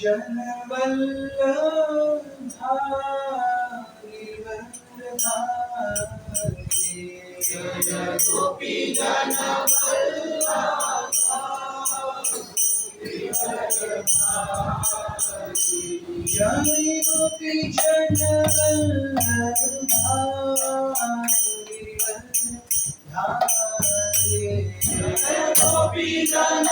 जन वल्लभा जय गोपी जन वल्लभा जय गोपी जन वल्लभा जय गोपी जन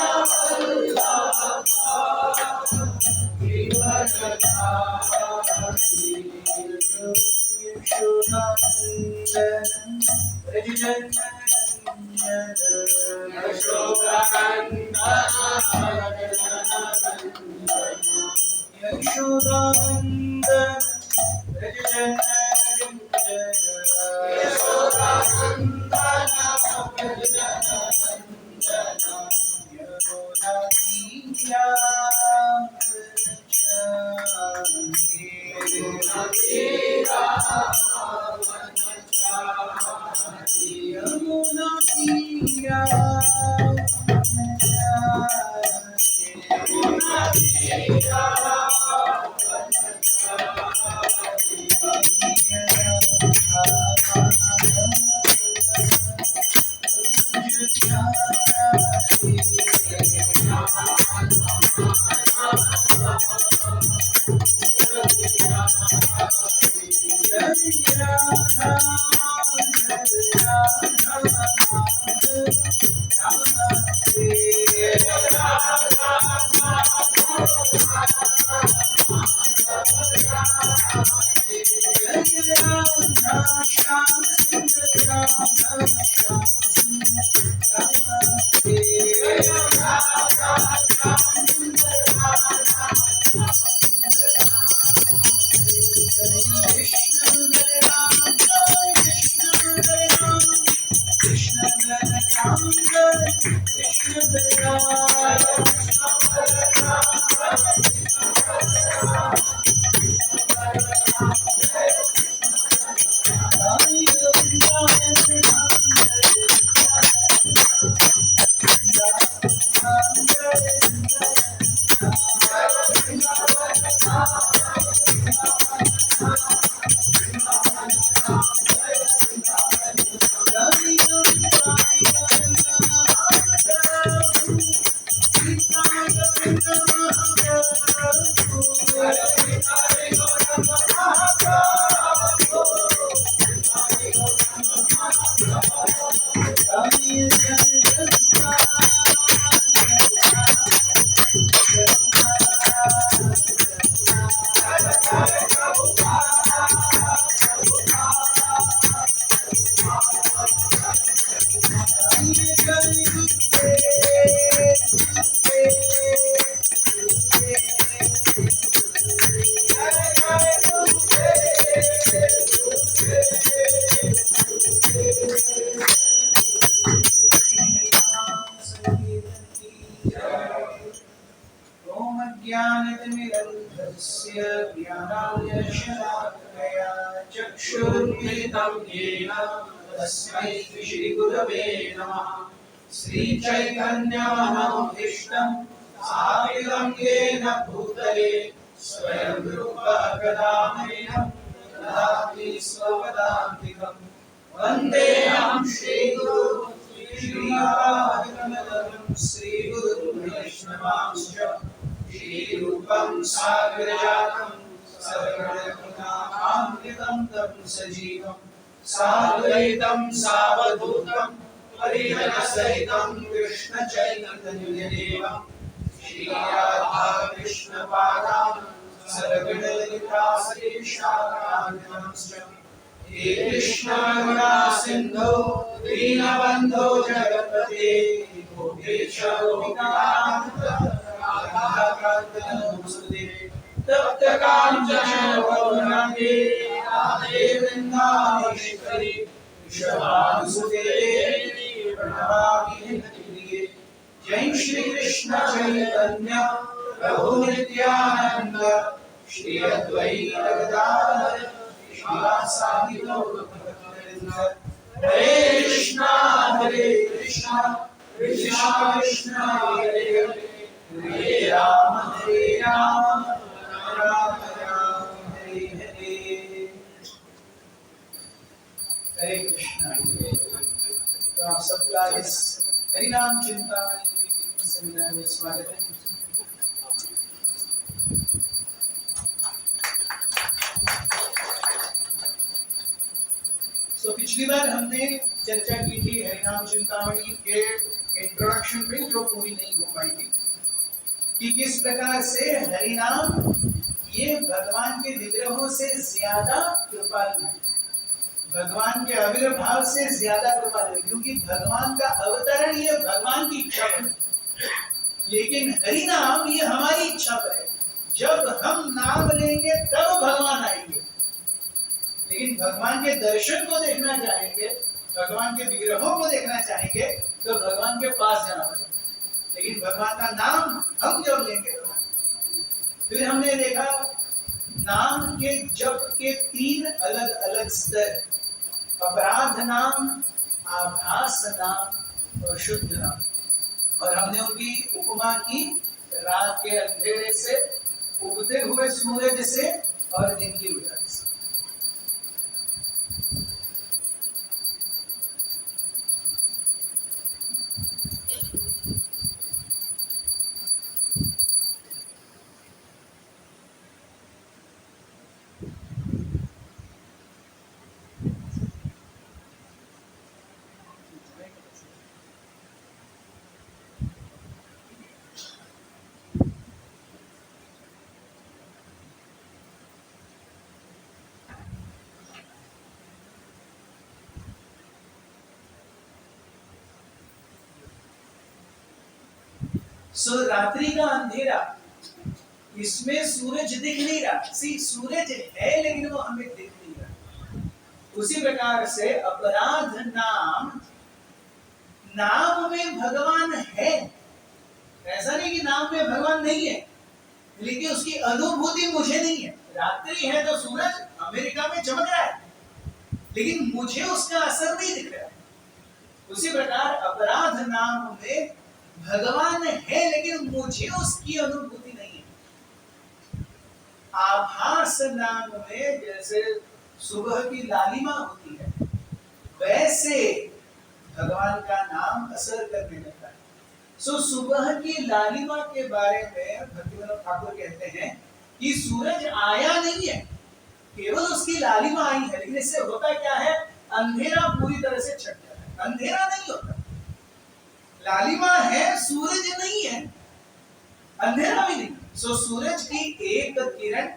तस्मै श्री गुरवे नमः। श्री चैतन्यमनोभीष्टं स्थापितं येन भूतले स्वयं रूपः कदा मह्यं ददाति स्वपदान्तिकं। वन्देऽहं श्रीगुरु श्रीपादकमलं श्रीगुरुवैष्णवांश्च श्रीरूपं साग्रजातं सर्वगुणान्वितं तं सजीवम् साद्वैतं सावधूतं परिजनसहितं कृष्ण चैतन्यदेवं श्री राधा कृष्ण पादान् सर्वगणललिता श्रीशाखान्वितंश्च हे कृष्ण करुणा सिन्धो दीनबन्धो जगत्पते गोपेश गोपिकान्त राधाकान्त नमोऽस्तुते तप्त काञ्चन गौराङ्गे राधे वृन्दावनेश्वरि वृषभानुसुते प्रणमामि हरिप्रिये। जय श्री कृष्ण चैतन्य प्रभु नित्यानंद श्री अद्वैत गदाधर श्रीवासादि गौरभक्तवृन्द। हरे कृष्णा कृष्णा कृष्णा हरे हरे हरे राम हरे राम राम राम हरे हरे। हरे कृष्णा। तो आप सबका इस हरिनाम चिंतामणि सेमिनार में स्वागत है। तो पिछली बार हमने चर्चा की थी हरिनाम चिंतामणि के इंट्रोडक्शन पे, जो पूरी नहीं हो पाई थी, कि किस प्रकार से हरिनाम ये भगवान के विग्रहों से ज्यादा कृपालु है, भगवान के आविर्भाव से ज्यादा कृपालु है, क्योंकि भगवान का अवतरण ये भगवान की इच्छा पर है, लेकिन हरिनाम ये हमारी इच्छा पर है। जब हम नाम लेंगे तब भगवान आएंगे, लेकिन भगवान के दर्शन को देखना चाहेंगे, भगवान के विग्रहों को देखना चाहेंगे तो भगवान के पास जाना पड़ेगा, लेकिन भगवान का नाम हम जब लेंगे तो। फिर हमने देखा नाम के जप के 3 अलग अलग स्तर, अपराध नाम, आभास नाम और शुद्ध नाम, और हमने उनकी उपमा की रात के अंधेरे से, उगते हुए सूरज से और दिन की उजाले से। सो रात्रि का अंधेरा, इसमें सूरज दिख नहीं रहा। सूरज है लेकिन वो हमें दिख नहीं रहा। उसी प्रकार से अपराध नाम, नाम में भगवान है, ऐसा नहीं कि नाम में भगवान नहीं है, लेकिन उसकी अनुभूति मुझे नहीं है। रात्रि है तो सूरज अमेरिका में चमक रहा है, लेकिन मुझे उसका असर नहीं दिख रहा है। उसी प्रकार अपराध नाम में भगवान है लेकिन मुझे उसकी अनुभूति नहीं है। आभास नाम में जैसे सुबह की लालिमा होती है, वैसे भगवान का नाम असर करने लगता है। सो सुबह की लालिमा के बारे में भक्तिविनोद ठाकुर कहते हैं कि सूरज आया नहीं है, केवल उसकी लालिमा आई है, लेकिन इससे होता क्या है, अंधेरा पूरी तरह से छट जाता है। अंधेरा नहीं होता, लालिमा है, सूरज नहीं है, अंधेरा भी नहीं। सो सूरज की एक किरण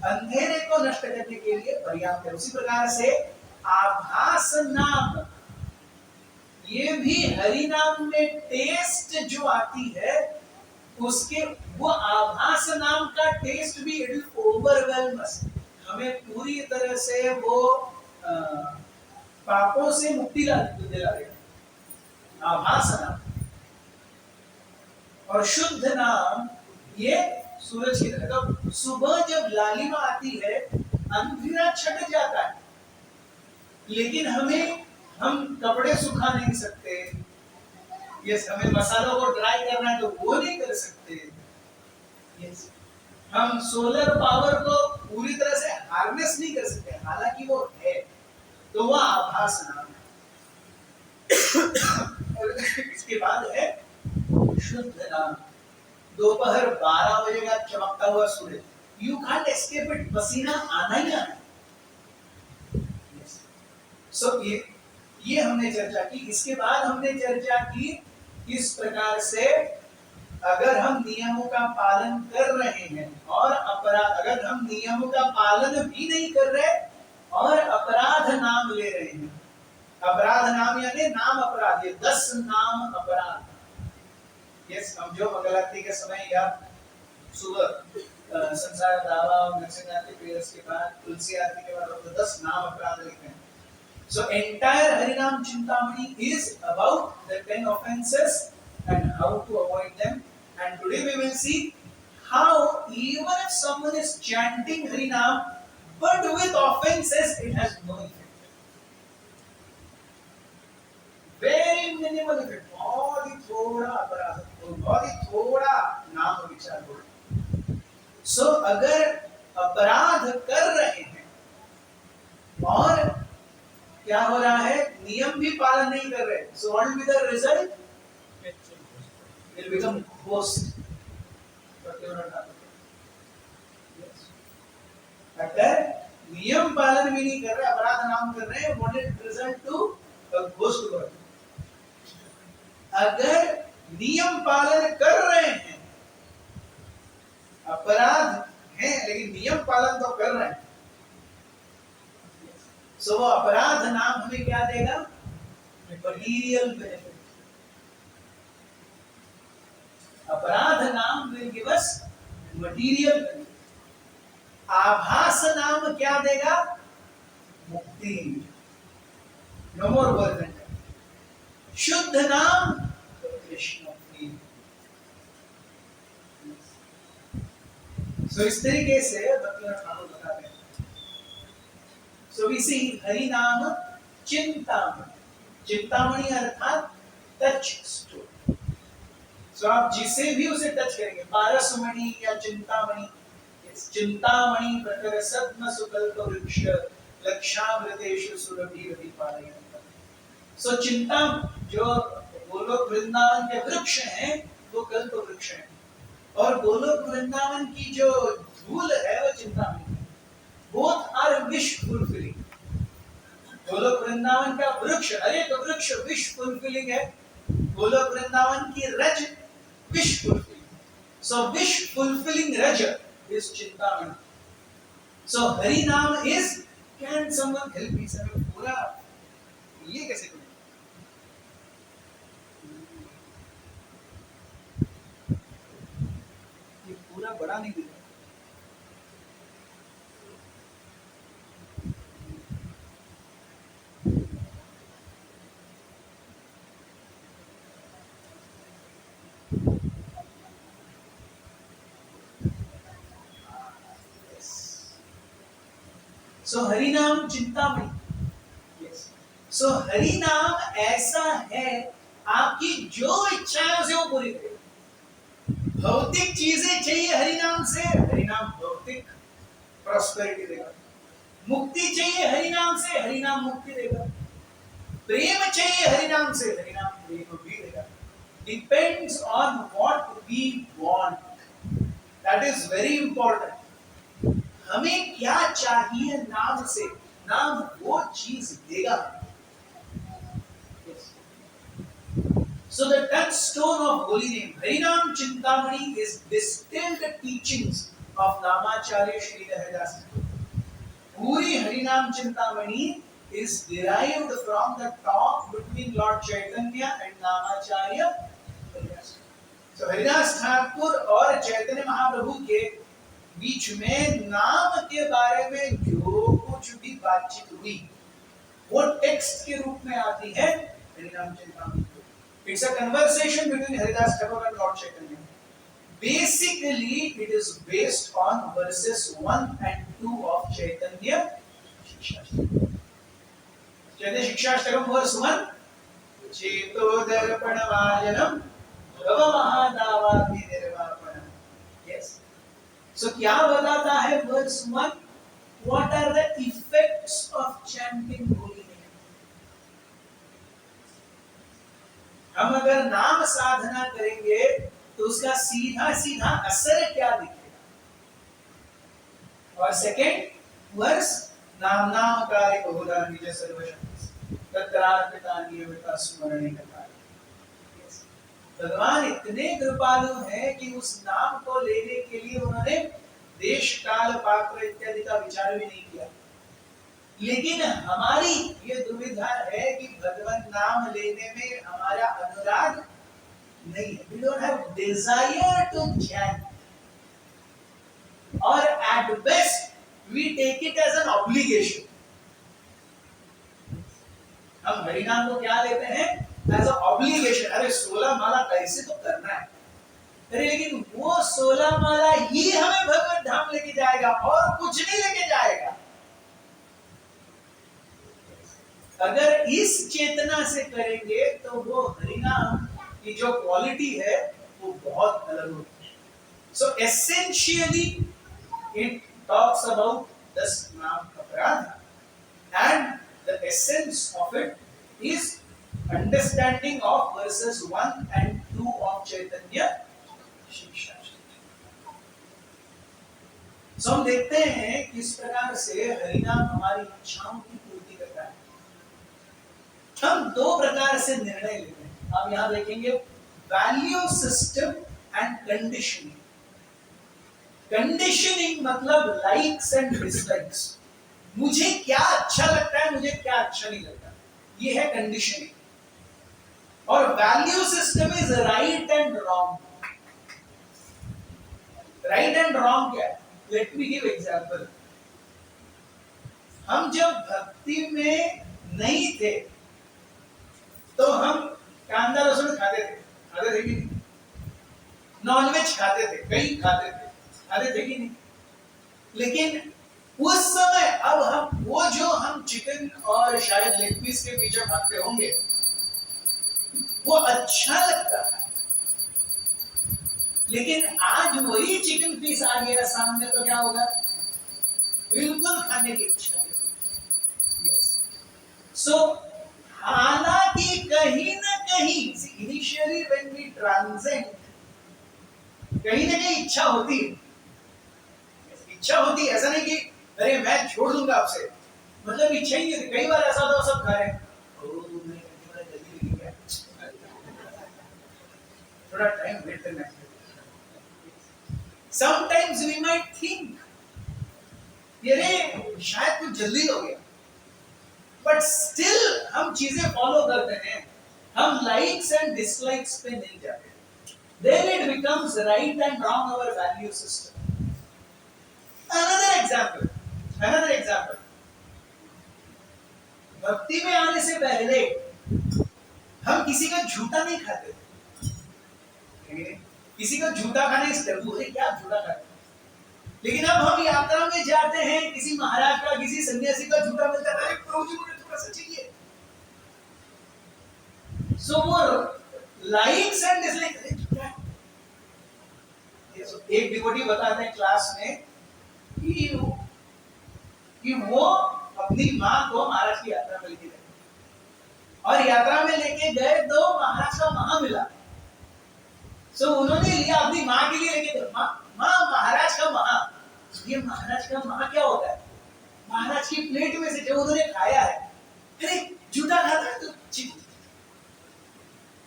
अंधेरे को नष्ट करने के लिए पर्याप्त है। उसी प्रकार से आभास नाम, ये भी हरि नाम में टेस्ट जो आती है, उसके वो आभास नाम का टेस्ट भी इट विल ओवरवेलम अस, हमें पूरी तरह से वो पापों से मुक्ति दिलाएगा। आभास नाम और शुद्ध नाम ये सूरज की तरह। तो सुबह जब लालिमा आती है अंधेरा छट जाता है, लेकिन हम कपड़े सुखा नहीं सकते, यस, हमें मसालों को ड्राई करना है तो वो नहीं कर सकते, यस, हम सोलर पावर को पूरी तरह से हार्नेस नहीं कर सकते, हालांकि वो है, तो वह आभास नाम है। और इसके बाद है शुद्ध नाम। दोपहर 12 बजे का चमकता हुआ सूरज, यू कांट एस्केप इट, पसीना आना ही आना है। सो ये हमने चर्चा की। इसके बाद हमने चर्चा की किस प्रकार से अगर हम नियमों का पालन कर रहे हैं और अपराध, अगर हम नियमों का पालन भी नहीं कर रहे और अपराध नाम ले रहे हैं, अपराध नाम यानी नाम अपराध, ये 10 नाम अपराध। यस, हम जो मंगलारती के समय या सुबह संसार दावा और नरसिंह आरती प्रेयर्स के बाद, तुलसी आरती के बाद हम 10 नाम अपराध लिखते हैं। So entire Harinam Chintamani is about the 10 offenses and how to avoid them. And today we will see how even if someone is chanting Harinam but with offenses, it has no effect. Very minimal effect. बहुत ही थोड़ा अपराध, बहुत ही थोड़ा नाम विचार हो। सो अगर अपराध कर रहे हैं और क्या हो रहा है, नियम भी पालन नहीं कर रहे, so what will be the result, will become ghost. अगर नियम पालन भी नहीं कर रहे, अपराध नाम कर रहे हैं, what is result to ghost word. अगर नियम पालन कर रहे हैं, अपराध है लेकिन नियम पालन तो कर रहे हैं, सो वो अपराध नाम हमें क्या देगा, मटीरियल बेनिफिट। अपराध नाम will give us material benefit. आभास नाम क्या देगा, मुक्ति, नो मोर बर्डन। शुद्ध नाम कृष्ण। सो इस तरीके से भक्तिनाथ ठाकुर बताते हैं। सो वी सी हरि नाम चिंतामणि, चिंतामणि अर्थात टच स्टोन। सो आप जिसे भी उसे टच करेंगे, पारसमणि या चिंतामणि, चिंतामणि प्रकर सद्म सुकल्प वृक्ष लक्षामृतेषु सुरभिरभि पालयन्। सो चिंता जो गोलोक वृंदावन के वृक्ष हैं वो कल्प वृक्ष हैं, और गोलोक वृंदावन की जो धूल है वो चिंतामणि है। Both are wish fulfilling. Golok Vrindavan का वृक्ष, अनेक वृक्ष विश फुलफिलिंग है, गोलोक वृंदावन की रज wish fulfilling. So wish fulfilling रज is चिंतामणि। So हरि नाम is, can someone help me sir, पूरा ये कैसे करें? ये पूरा बड़ा नहीं दिख रहा। सो हरि नाम चिंतामणि। यस, सो हरि नाम ऐसा है, आपकी जो इच्छा है उसे वो पूरी करेगा। भौतिक चीजें चाहिए हरि नाम से, हरि नाम भौतिक प्रॉस्पेरिटी देगा। मुक्ति चाहिए हरि नाम से, हरि नाम मुक्ति देगा। प्रेम चाहिए हरि नाम से, हरि नाम प्रेम भी देगा। Depends on what we want, that is very important. हमें क्या चाहिए नाम से, नाम वो चीज देगा। So the touchstone of holy name, Harinam Chintamani, is distilled teachings of Namacharya Sri Haridas. Puri Harinam Chintamani is derived from the talk between Lord Chaitanya and Namacharya Haridas. So Haridas Thakur और चैतन्य महाप्रभु के बीच में नाम के बारे में जो कुछ भी बातचीत हुई वो टेक्स्ट के रूप में आती है Harinam Chintamani. It's a conversation between Haridas Thakur and Lord Chaitanya. Basically it is based on verses 1 and 2 of Chaitanya Shikshashtakam. Chaitanya Shikshashtakam verse 1, चेतो दर्पण वाजनम भव महादावादि निर्वापणम। यस, सो क्या बताता है verse 1? What are the effects of chanting holy name? हम अगर नाम साधना करेंगे तो उसका सीधा सीधा असर क्या दिखेगा? और सेकंड वर्स, नाम नाम कार्य बहुधा निज सर्वशक्ति तत्रार्पिता नियमिता स्मरणे कथा। भगवान इतने कृपालु हैं कि उस नाम को लेने के लिए उन्होंने देश काल पात्र इत्यादि का विचार भी नहीं किया। लेकिन हमारी ये दुविधा है कि भगवान नाम लेने में हमारा अनुराग नहीं है। We don't have desire to chant, or at best we take it as an obligation. हम हरिनाम को क्या लेते हैं? As an obligation. अरे 16 माला कैसे तो करना है। अरे लेकिन वो 16 माला ही हमें भगवत धाम लेके जाएगा और कुछ नहीं लेके जाएगा। अगर इस चेतना से करेंगे तो वो हरिनाम की जो क्वालिटी है वो बहुत अलग होती है. So essentially it talks about 10 नाम अपराध, and the essence of it is understanding of verses 1 and 2 of Chaitanya शिक्षा. सो हम देखते हैं किस प्रकार से हरिनाम हमारी इच्छाओं की पूर्ति करता है. हम दो प्रकार से निर्णय लेते हैं. आप यहाँ देखेंगे value system and conditioning. Conditioning मतलब लाइक्स एंड डिसलाइक्स. मुझे क्या अच्छा लगता है, मुझे क्या अच्छा नहीं लगता, ये है कंडीशनिंग. और value system is right and wrong. Right and wrong क्या है? Let me give example. हम जब भक्ति में नहीं थे तो हम कांदा लहसुन खाते थे कि नहीं? नॉनवेज खाते थे, कई खाते थे कि नहीं? लेकिन उस समय अब हम वो जो हम चिकन और शायद लेग पीस के पीछे भागते होंगे वो अच्छा लगता था. लेकिन आज वही चिकन पीस आ गया सामने तो क्या होगा? बिल्कुल खाने की इच्छा नहीं. सो हालांकि कहीं ना कहीं इनिशियली व्हेन वी ट्रांसेंड कहीं ना कहीं इच्छा होती है. ऐसा नहीं कि अरे मैं छोड़ दूंगा आपसे, मतलब इच्छा ही नहीं. कई बार ऐसा होता सब खा रहे हैं, थोड़ा टाइम वेट करना चाहिए. Sometimes we might think, अरे शायद कुछ जल्दी हो गया, बट स्टिल हम चीजें फॉलो करते हैं. हम लाइक्स एंड डिसलाइक्स पे नहीं जाते. Then it becomes right and wrong our value system. Another example. भक्ति में आने से पहले हम किसी का झूठा नहीं खाते थे. किसी का झूठा खाने इस टैबू है, क्या झूठा खाते. लेकिन अब हम यात्रा में जाते हैं, किसी महाराज का, किसी सन्यासी का झूठा मिलता है, प्रभु जी मुझे थोड़ा सा चाहिए. सो वो लाइक्स एंड डिसलाइक्स. एक डिवोटी बताते हैं क्लास में कि वो अपनी माँ को महाराज की यात्रा में लेके गए और यात्रा में लेके गए तो महाराज का महा मिला. सो उन्होंने लिया अपनी माँ के लिए लेके गए. माँ महाराज का महा. ये महाराज का महा क्या होता है? महाराज की प्लेट में से जो उन्होंने खाया है, अरे झूठा खाता है तो.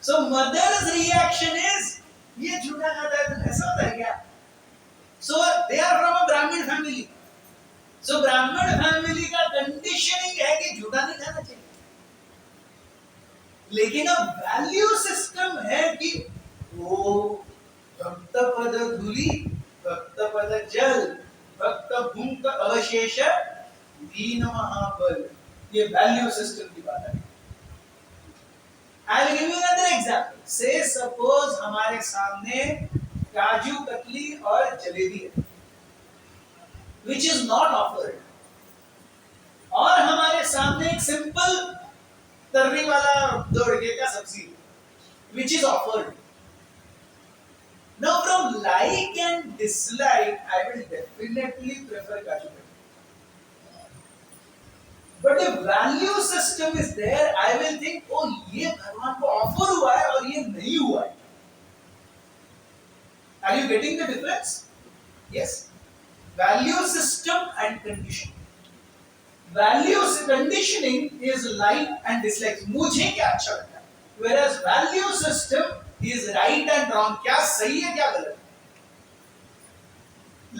सो मदर्स रिएक्शन इज ये झूठा खाता है तो ऐसा होता है क्या? सो दे आर फ्रॉम अ ब्राह्मण फैमिली. सो ब्राह्मण फैमिली का कंडीशनिंग है कि झूठा नहीं खाना चाहिए. लेकिन अब वैल्यू सिस्टम है कि वो भक्त पद धूलि, भक्त पद जल, भक्त भूंक अवशेष दीन महाबल. ये वैल्यू सिस्टम की बात है. I will give you another example. Say suppose हमारे सामने काजू कतली और जलेबी है, which is not offered. और हमारे सामने एक सिंपल तर्री वाला 2 रुपये का सब्जी, which is offered. Now from like and dislike, I will definitely prefer kaju katli. But if value system is there, I will think, oh ये भगवान को ऑफर हुआ है और ये नहीं हुआ है. Are you getting the difference? Yes. Value system and conditioning. Value conditioning is like and dislike. मुझे क्या अच्छा लगता है. Whereas value system is right and wrong. क्या सही है क्या गलत है.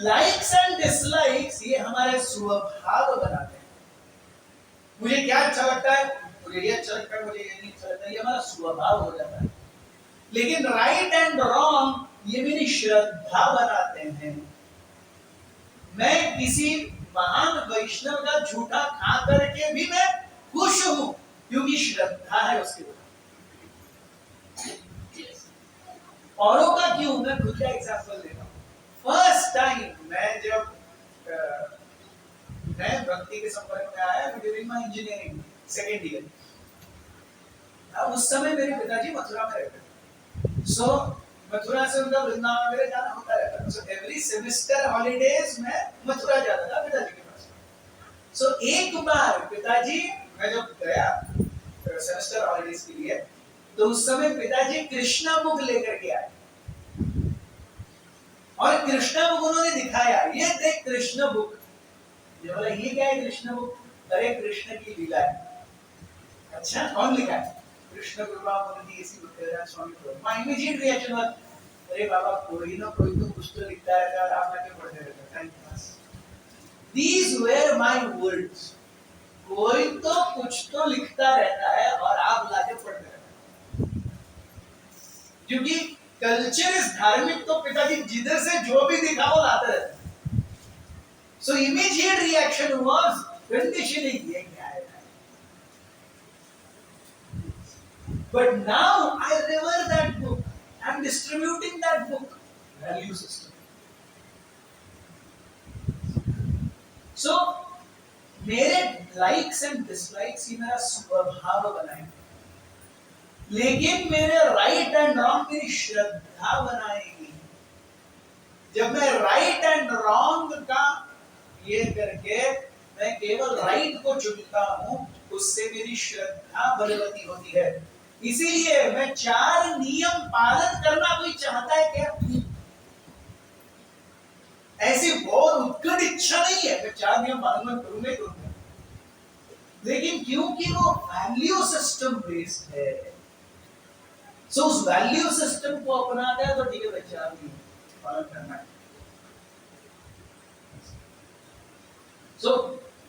Likes and dislikes ये हमारे स्वभाव बनाते हैं. मुझे क्या अच्छा लगता है, मुझे ये अच्छा लगता है, मुझे ये नहीं अच्छा लगता, ये हमारा स्वभाव हो जाता है. लेकिन राइट एंड रॉन्ग ये मेरी श्रद्धा बनाते हैं. मैं किसी महान वैष्णव का झूठा खा करके भी मैं खुश हूं क्योंकि श्रद्धा है उसके ऊपर. औरों का क्यों, मैं खुद का एग्जांपल देता हूं. फर्स्ट टाइम मैं जब मैं भक्ति के संपर्क में आया during my engineering second year. अब उस समय मेरे पिताजी मथुरा में रहते थे. सो मथुरा से उनका वृंदावन मेरे जाना होता रहता था। सो एवरी सेमेस्टर हॉलीडेज में मथुरा जाता था पिताजी के पास। सो एक बार पिताजी, मैं जब गया सेमेस्टर हॉलीडेज के लिए, तो उस समय पिताजी कृष्णा बुक लेकर के आए और कृष्णा बुक उन्होंने दिखाया, ये देख कृष्ण बुक। ये बोला ये क्या है कृष्ण बुक? अरे कृष्ण की लीला है। अच्छा कौन लिखा है? कृष्ण कृपा मुनि ऐसी book Swami Prabhu. My immediate reaction was, अरे बाबा कोई ना कोई तो कुछ तो लिखता है यार, आप आके पढ़ते रहते time pass. These were my words। कोई तो कुछ तो लिखता रहता है और आप लाके पढ़ते रहते हैं। क्योंकि कल्चर इज धार्मिक, तो पिताजी जिधर से जो भी दिखा वो लाते रहते हैं। सो इमीडिएट रिएक्शन वाज कंडीशनिंग, ये क्या है? But now I revere that book. I'm distributing that book. Value system. So मेरे लाइक्स एंड डिसलाइक्स ही मेरा स्वभाव बनाएंगे, लेकिन मेरे राइट एंड रॉन्ग मेरी श्रद्धा बनाएगी। जब मैं राइट एंड रॉन्ग का ये करके मैं केवल राइट को चुनता हूं, उससे मेरी श्रद्धा बलवती होती है। इसीलिए मैं 4 नियम पालन करना कोई चाहता है क्या? ऐसी बहुत उत्कट इच्छा नहीं है मैं 4 नियम पालन करूंगा ही करूंगा, लेकिन क्योंकि वो वैल्यू सिस्टम बेस्ड है, सो उस वैल्यू सिस्टम को अपनाता है तो ठीक है 4 नियम पालन करना है। सो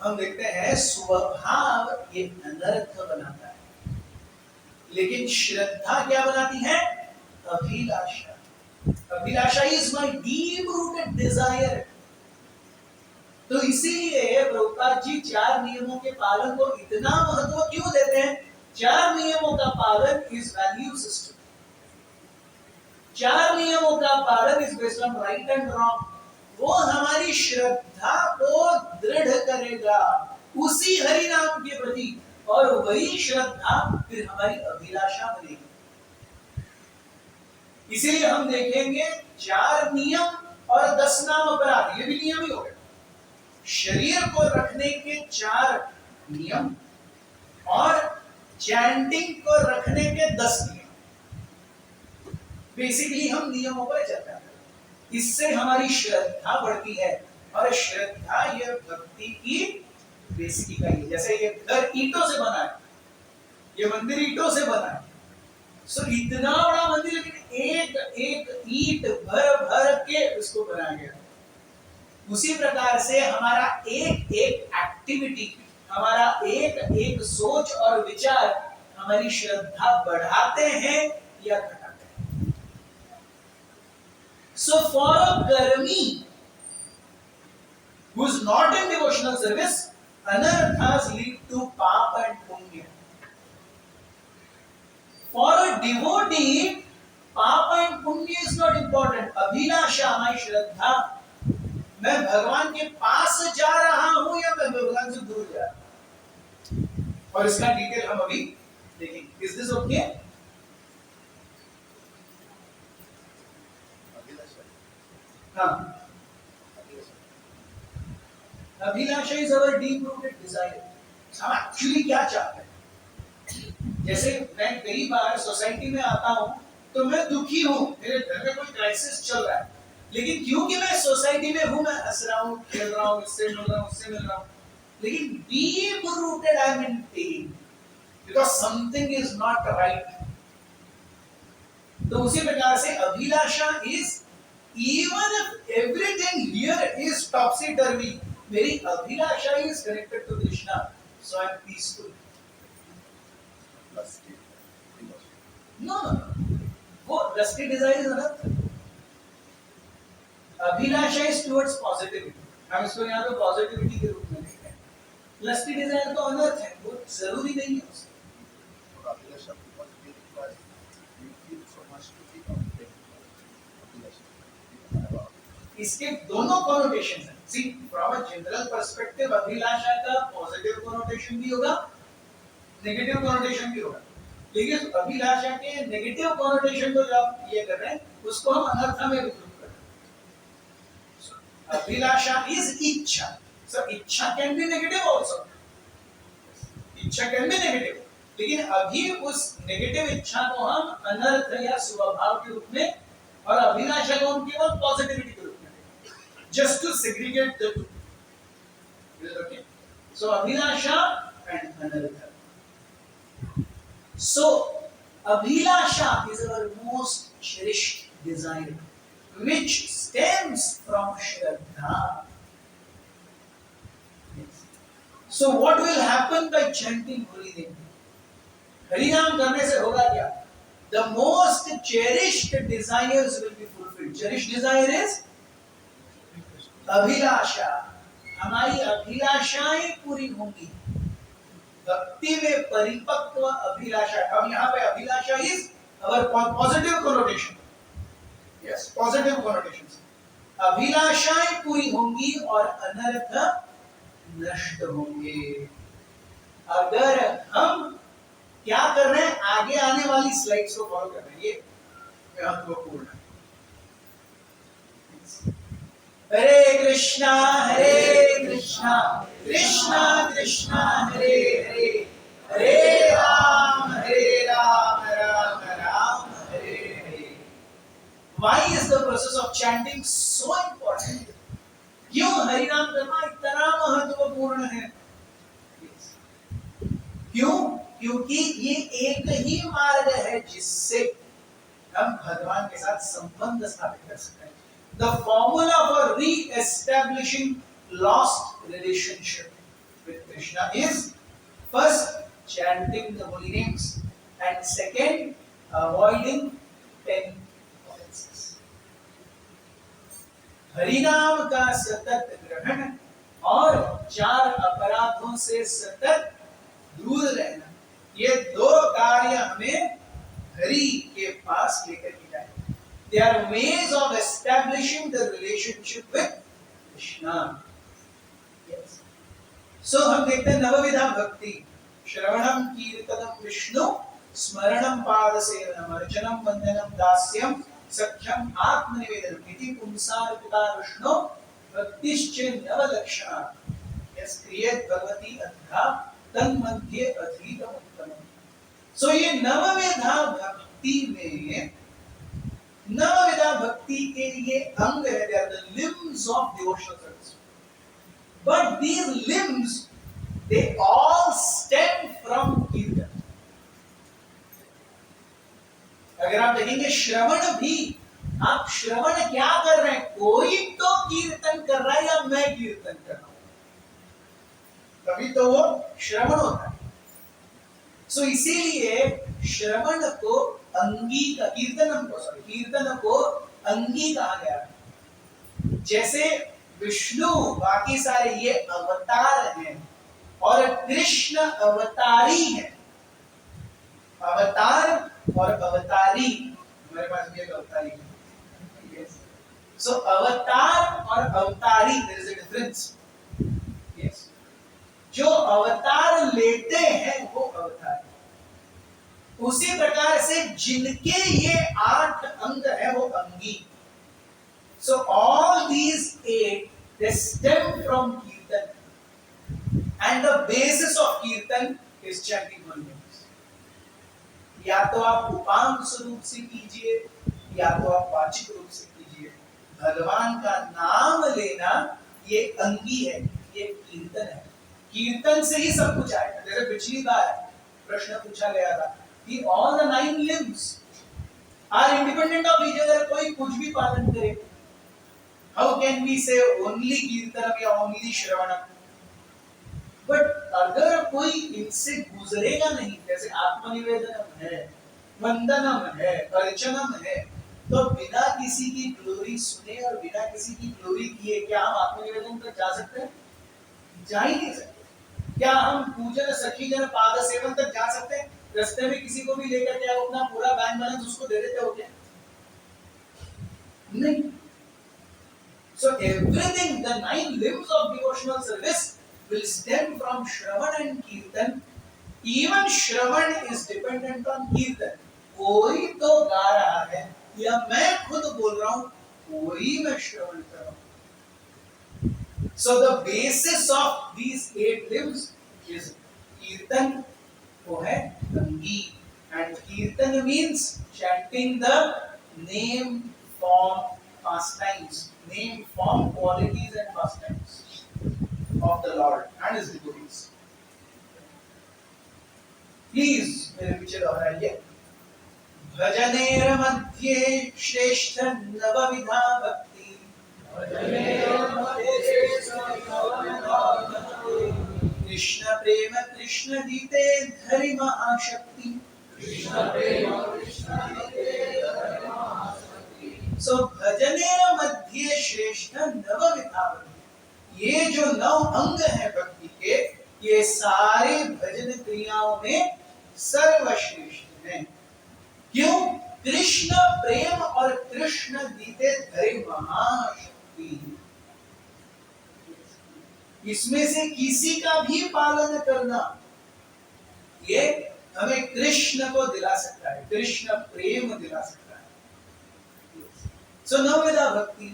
हम देखते हैं स्वभाव ये अनर्थ बनाता है, लेकिन श्रद्धा क्या बनाती है? अभिलाषा। Abhilasha is my deep rooted desire. तो इसीलिए प्रभुपाद जी 4 नियमों के पालन को इतना महत्व क्यों देते हैं? 4 नियमों का पालन इज वैल्यू सिस्टम। 4 नियमों का पालन is based on right and wrong. वो हमारी श्रद्धा को दृढ़ करेगा उसी हरि नाम के प्रति, और वही श्रद्धा फिर हमारी अभिलाषा बनेगी। इसीलिए हम देखेंगे 4 नियम और 10 नाम अपराध, ये भी नियम ही हो गए। शरीर को रखने के 4 नियम और चैंटिंग को रखने के 10 नियम। बेसिकली हम नियमों पर चर्चा करें, इससे हमारी श्रद्धा बढ़ती है, और श्रद्धा यह भक्ति की बेसिक इकाई है। जैसे ये घर ईंटों से बना है, ये मंदिर ईंटों से बना है, सो इतना बड़ा मंदिर, लेकिन एक एक ईंट भर भर के इसको बनाया गया। उसी प्रकार से हमारा एक एक एक्टिविटी, हमारा एक एक सोच और विचार हमारी श्रद्धा बढ़ाते हैं या घटाते हैं। सो फॉर अ कर्मी who is not in devotional service, anarthas lead to papa and punya. For a devotee, papa and punya is not important. Abhilasha, my श्रद्धा, मैं भगवान के पास जा रहा हूं या मैं भगवान से दूर जा रहा हूं, और इसका डिटेल हम अभी देखेंगे। Is this okay? हाँ, abhilasha is our deep rooted desire. हम एक्चुअली क्या चाहते हैं? जैसे मैं कई बार सोसाइटी में आता हूं तो मैं दुखी हूं, मेरे घर में कोई क्राइसिस चल रहा है, लेकिन क्योंकि मैं सोसाइटी में हूं, मैं हंस रहा हूं, खेल रहा हूं, इससे मिल रहा हूं, उससे मिल रहा हूं, लेकिन deep rooted I am in pain because something is not right. तो उसी प्रकार से abhilasha is, even if everything here is topsy turvy, मेरी abhilasha is connected to Krishna, so I am peaceful. No वो lusty desire is anartha. Abhilasha is towards positivity, हम इसको यहाँ पे पॉजिटिविटी के रूप में देखते हैं। लस्टी डिजायर तो अनर्थ है, वो जरूरी नहीं है उसको। इसके दोनों कॉनोटेशन हैं। सी फ्रॉम अ जनरल पर्सपेक्टिव अभिलाषा का पॉजिटिव कॉनोटेशन भी होगा, नेगेटिव कॉनोटेशन भी होगा। लेकिन अभिलाषा के नेगेटिव कॉनोटेशन को जो आप ये कर रहे हैं उसको हम अनर्थ में विकृत कर रहे हैं। अभिलाषा इज इच्छा, सो इच्छा कैन बी नेगेटिव आल्सो, इच्छा कैन बी नेगेटिव, लेकिन अभी उस नेगेटिव इच्छा को हम अनर्थ या स्वभाव के रूप में और अभिलाषा को हम केवल पॉजिटिविटी के रूप में, just to segregate the two. Okay, so abhilasha and anartha. So abhilasha is our most cherished desire, which stems from shraddha. Yes. So what will happen by chanting Hari Name? Hari Naam करने से होगा क्या? The most cherished desires will be fulfilled. Cherished desire is अभिलाषा, हमारी अभिलाषाएं पूरी होंगी। भक्ति में परिपक्व अभिलाषा, अब यहाँ पे abhilasha is our positive connotation, yes positive connotation. अभिलाषाएं पूरी होंगी और अनर्थ नष्ट होंगे। अगर हम क्या कर रहे हैं, आगे आने वाली स्लाइड्स को फॉलो कर रहे हैं, ये महत्वपूर्ण है। हरे कृष्णा कृष्णा कृष्णा हरे हरे, हरे Ram Ram Ram Hare Hare. Why is the process of chanting so important? क्यों हरि नाम करना इतना महत्वपूर्ण है? क्यों? क्योंकि ये एक ही मार्ग है जिससे हम भगवान के साथ संबंध स्थापित कर सकते हैं। The formula for re-establishing lost relationship with Krishna is first chanting the holy names and second avoiding 10 offenses. Hari नाम का सतत ग्रहण और 4 अपराधों से सतत दूर रहना, ये 2 कार्य हमें हरि के पास लेकर के जाए। They are ways of establishing the relationship with Krishna. Yes. So हम देखते हैं नवविधा भक्ति, श्रवणम कीर्तनम विष्णु स्मरणम पादसेवनम अर्चनम वंदनम दास्यम सख्यम आत्मनिवेदनम इति पुंसार्पिता विष्णु भक्तिश्च नवलक्षणा यस्क्रियेत भगवती अद्धा तन्मध्ये अधीतम उत्तमम। So ये नवविधा भक्ति में नवविधा भक्ति के लिए अंग है, they are the limbs of devotional service. But these limbs, they all stem from कीर्तन। अगर आप देखेंगे श्रवण भी, आप श्रवण क्या कर रहे हैं? कोई तो कीर्तन कर रहा है या मैं कीर्तन कर रहा हूं, तभी तो वो श्रवण होता है। सो इसीलिए श्रवण को अंगी का, कीर्तन को अंगी कहा गया। जैसे विष्णु बाकी सारे ये अवतार हैं और कृष्ण अवतारी हैं। अवतार और अवतारी, हमारे पास भी एक अवतारी है। सो अवतार और अवतारी, there is a difference. Yes, जो अवतार लेते हैं वो अवतार, उसी प्रकार से जिनके ये 8 अंग है वो अंगी। So all these 8 they stem from Kirtan, and the basis of Kirtan is chanting holy names. या तो आप उपांग स्वरूप से कीजिए या तो आप वाचिक रूप से कीजिए। भगवान का नाम लेना ये अंगी है, ये कीर्तन है। कीर्तन से ही सब कुछ आएगा। जैसे पिछली बार प्रश्न पूछा गया था कि all the 9 limbs are independent of each other, कोई कुछ भी पालन करे। How can we say only कीर्तनम या only श्रवणम? But अगर कोई इनसे गुजरेगा नहीं, जैसे आत्मनिवेदनम है, वंदनम है, अर्चनम है, तो बिना किसी की ग्लोरी सुने और बिना किसी की ग्लोरी किए क्या हम आत्मनिवेदन तक जा सकते हैं? जा ही नहीं सकते। क्या हम पूजन सखी जन पाद सेवन तक जा सकते हैं? रास्ते में किसी को भी लेकर के अपना पूरा बैंक बैलेंस उसको दे देते हो क्या? नहीं। So everything, the 9 limbs of devotional service will stem from Shravan and Kirtan even Shravan is dependent on कीर्तन। कोई तो गा रहा है या मैं खुद बोल रहा हूं, कोई मैं श्रवण कर रहा हूं। So the basis of these 8 limbs is kirtan, वो है संगीत, and kirtan means chanting the name, form, pastimes, name, form, qualities and pastimes of the Lord and His devotees. Please मेरे पीछे दोहराइए। भजनेर मध्ये श्रेष्ठ नवविधा भक्ति, कृष्ण प्रेम कृष्ण दीते धरि महाशक्ति। सो भजनेर मध्ये श्रेष्ठ नवविधा भक्ति, ये जो 9 अंग है भक्ति के, ये सारे भजन क्रियाओं में सर्वश्रेष्ठ हैं। क्यों? कृष्ण प्रेम और कृष्ण दीते धरि महाशक्ति। इसमें से किसी का भी पालन करना, ये हमें कृष्ण को दिला सकता है, कृष्ण प्रेम दिला सकता है। सो नवविधा भक्ति।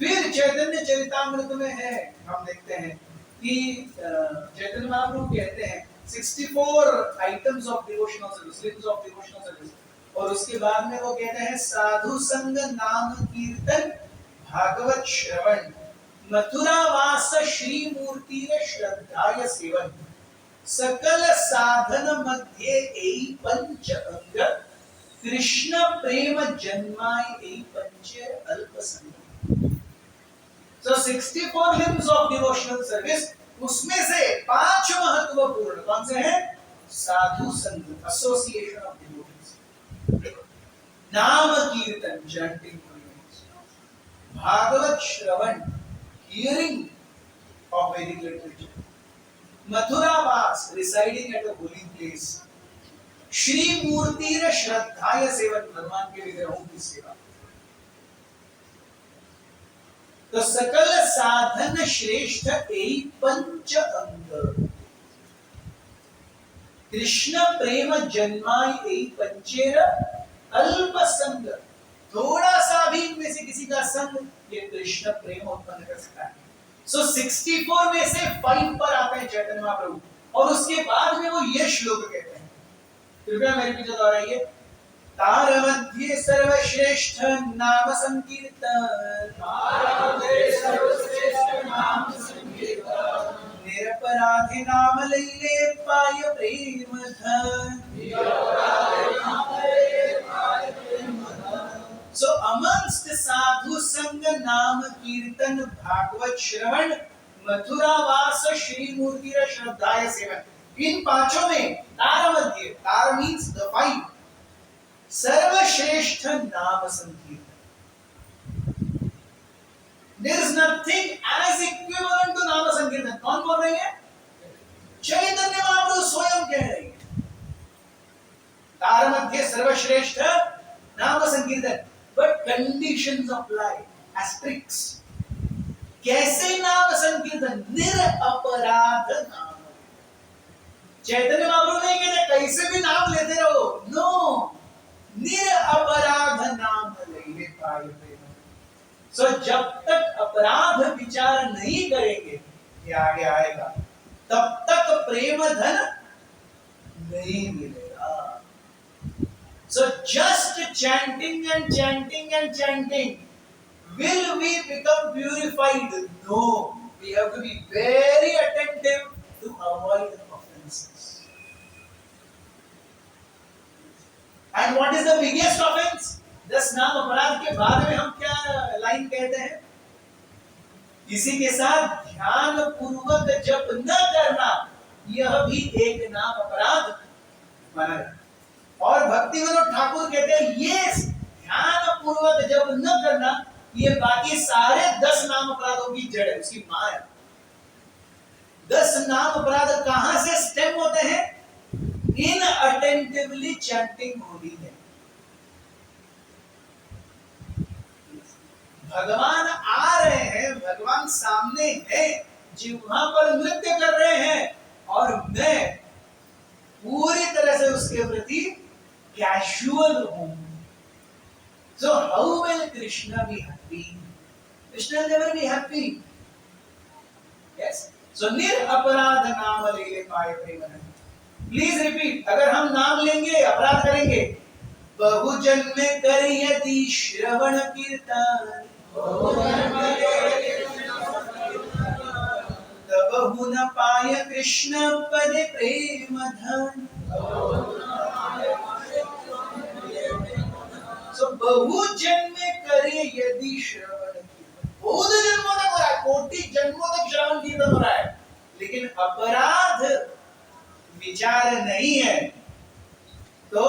फिर चैतन्य चरितामृत में है, हम देखते हैं कि चैतन्य महाप्रभु कहते हैं 64 items of devotional service, limbs of devotional service, और उसके बाद में वो कहते हैं साधु संग नाम कीर्तन भागवत श्रवण मथुरा वास श्री मूर्ति श्रद्धाय सेवन सकल साधन मध्य एई पंच अंग कृष्ण प्रेम जन्माय एई पंच अल्प संग। So 64 limbs of devotional service, उसमें से 5 महत्वपूर्ण कौन से हैं? साधु संग, association of devotees, nam kirtan, chanting, Bhagavat shravan, hearing of Vedic literature, Mathura vas, residing at a holy place, Shri murti shraddhaya sevan, भगवान के विग्रहों की सेवा। तो सकल साधन श्रेष्ठ एई पंच अंग कृष्ण प्रेम जन्माय एई पंचेर अल्प संग, थोड़ा सा भी इनमें से किसी का संग ये कृष्ण प्रेम उत्पन्न कर सकता है। सो 64 में से 5 पर आते हैं चैतन्य महाप्रभु, और उसके बाद में वो ये श्लोक कहते हैं, कृपया मेरे पीछे दोहराइए। तार मध्ये सर्वश्रेष्ठ नाम संकीर्तन, निरपराधि नाम लैले पाय प्रेम धन। So amongst साधु संग नाम कीर्तन भागवत श्रवण मथुरा वास श्री मूर्ति श्रद्धाय सेवन, इन 5 में तार मध्य, तार मीन्स द 5, सर्वश्रेष्ठ नाम संकीर्तन। There is nothing as equivalent to नाम संकीर्तन। कौन बोल रहे हैं? चैतन्य महाप्रभु स्वयं कह रहे हैं। तार मध्य सर्वश्रेष्ठ नाम संकीर्तन, but conditions apply, asterisks। कैसे नाम संकीर्तन? निरपराध नाम। चैतन्य महाप्रभु नहीं कहते कैसे भी नाम लेते रहो, नो, निरपराध नाम लैले पाय प्रेम। सो जब तक अपराध विचार नहीं करेंगे, ये आगे आएगा, तब तक प्रेम धन नहीं मिलेगा। So just chanting and chanting and chanting, will we become purified? No. We have to be very attentive to avoid offenses. And what is the biggest offense? 10 नाम अपराध के बाद में हम क्या लाइन कहते हैं? किसी के साथ ध्यान पूर्वक जप न करना, यह भी एक नाम अपराध माना जाता है। और भक्ति विनोद ठाकुर कहते हैं ये ध्यान पूर्वक जब न करना, ये बाकी सारे 10 नाम अपराधों की जड़ है, उसकी मां है। 10 नाम अपराध कहां से स्टेम होते हैं? इनअटेंटिवली चैंटिंग होली है। भगवान आ रहे हैं, भगवान सामने है, जिह्वा पर नृत्य कर रहे हैं, और मैं पूरी तरह से उसके प्रति कैजुअल हूं। So how will Krishna be happy? Krishna will never be happy. Yes. So nir अपराध नाम ले ले पाए प्रेम। Please repeat. अगर हम नाम लेंगे अपराध करेंगे। बहुजन में कर यदि श्रवण कीर्तन तब न पाय कृष्ण पद प्रेम धन। So बहु जन्म करे यदि श्रवण कीर्तन, बहुत जन्मों तक हो रहा है, कोटि जन्मों तक श्रवण कीर्तन हो रहा है, लेकिन अपराध विचार नहीं है, तो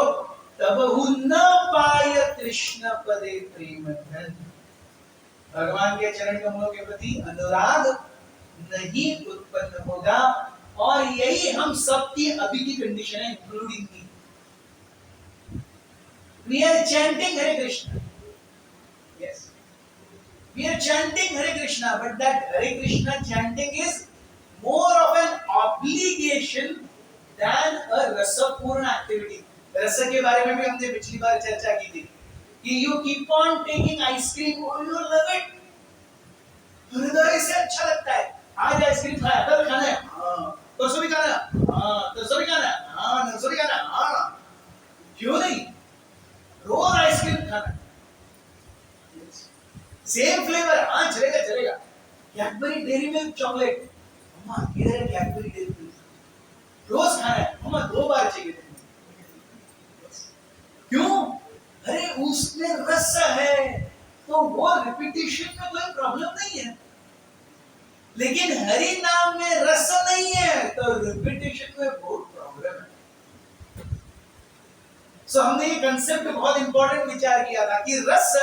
तब न पाय कृष्ण पदे प्रेम धन। भगवान के चरण कमलों के प्रति अनुराग नहीं उत्पन्न होगा, और यही हम सबकी अभी की कंडीशन है, including me. We are chanting Hare Krishna. Yes. We are chanting Hare Krishna, but that Hare Krishna chanting is more of an obligation than a rasapurna activity. रस के बारे में भी हमने पिछली बार चर्चा की थी कि you keep on taking ice cream, oh you love it, हृदय से अच्छा लगता है, आज आइसक्रीम खाया, कल खाना है, परसों भी खाना, तरसों भी खाना, नरसों भी खाना, क्यों नहीं, रोज आइसक्रीम खाना, सेम फ्लेवर, हाँ चलेगा चलेगा। कैडबरी डेयरी मिल्क चॉकलेट, अम्मा इधर है कैडबरी डेयरी मिल्क, रोज खाना है, अम्मा 2 बार चाहिए। क्यों? अरे उसमें रस है, तो वो रिपीटिशन में कोई प्रॉब्लम नहीं है, लेकिन हरि नाम में रस नहीं है, तो रिपीटिशन में बहुत प्रॉब्लम है। So हमने ये कंसेप्ट बहुत इंपॉर्टेंट विचार किया था कि रस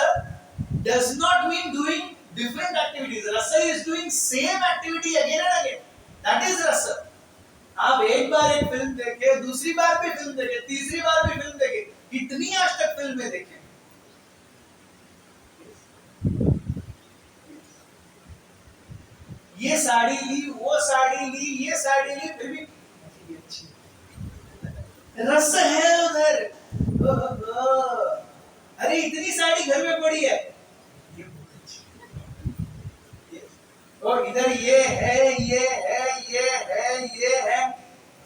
does not mean doing different activities. रस is doing same activity again and again. That is रस। आप एक बार एक फिल्म देखे, दूसरी बार भी फिल्म देखे, तीसरी बार भी फिल्म देखे, कितनी आज तक फिल्में देखे? ये साड़ी ली, वो साड़ी ली, ये साड़ी ली, फिर भी अच्छी रस है उधर। अरे इतनी साड़ी घर में पड़ी है, ये और इधर ये है, ये है, ये है, ये है,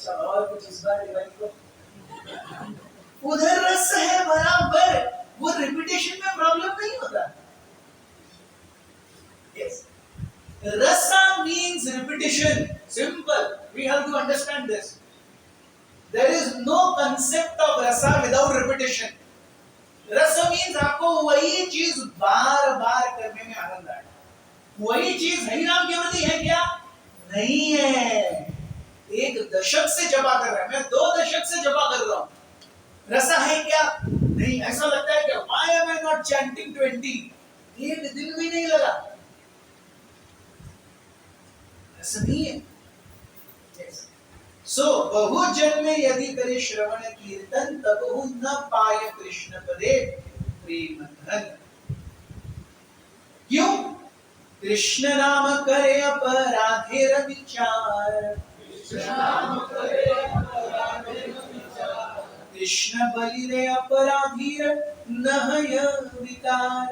चलो और कुछ इस बार दिवाली को, उधर रस है बराबर, वो रिपीटेशन में प्रॉब्लम नहीं होता। Yes. Rasa means repetition. Simple. We have to understand this. There is no concept of rasa without repetition. Rasa means आपको वही चीज बार बार करने में आनंद आए। वही चीज हरि नाम के प्रति है क्या? नहीं है। 1 दशक से जपा कर रहा है, मैं 2 दशक से जपा कर रहा हूँ, रसा है क्या? नहीं। ऐसा लगता है क्या why am I not chanting 20? 1 दिन भी नहीं लगा, ऐसा नहीं है। So बहु जन्म यदि करे श्रवण कीर्तन तब न पाय कृष्ण पदे प्रेम धन। क्यों? कृष्ण नाम करे अपराधेर विचार, कृष्ण बलि रे अपराधीर नहय विकार।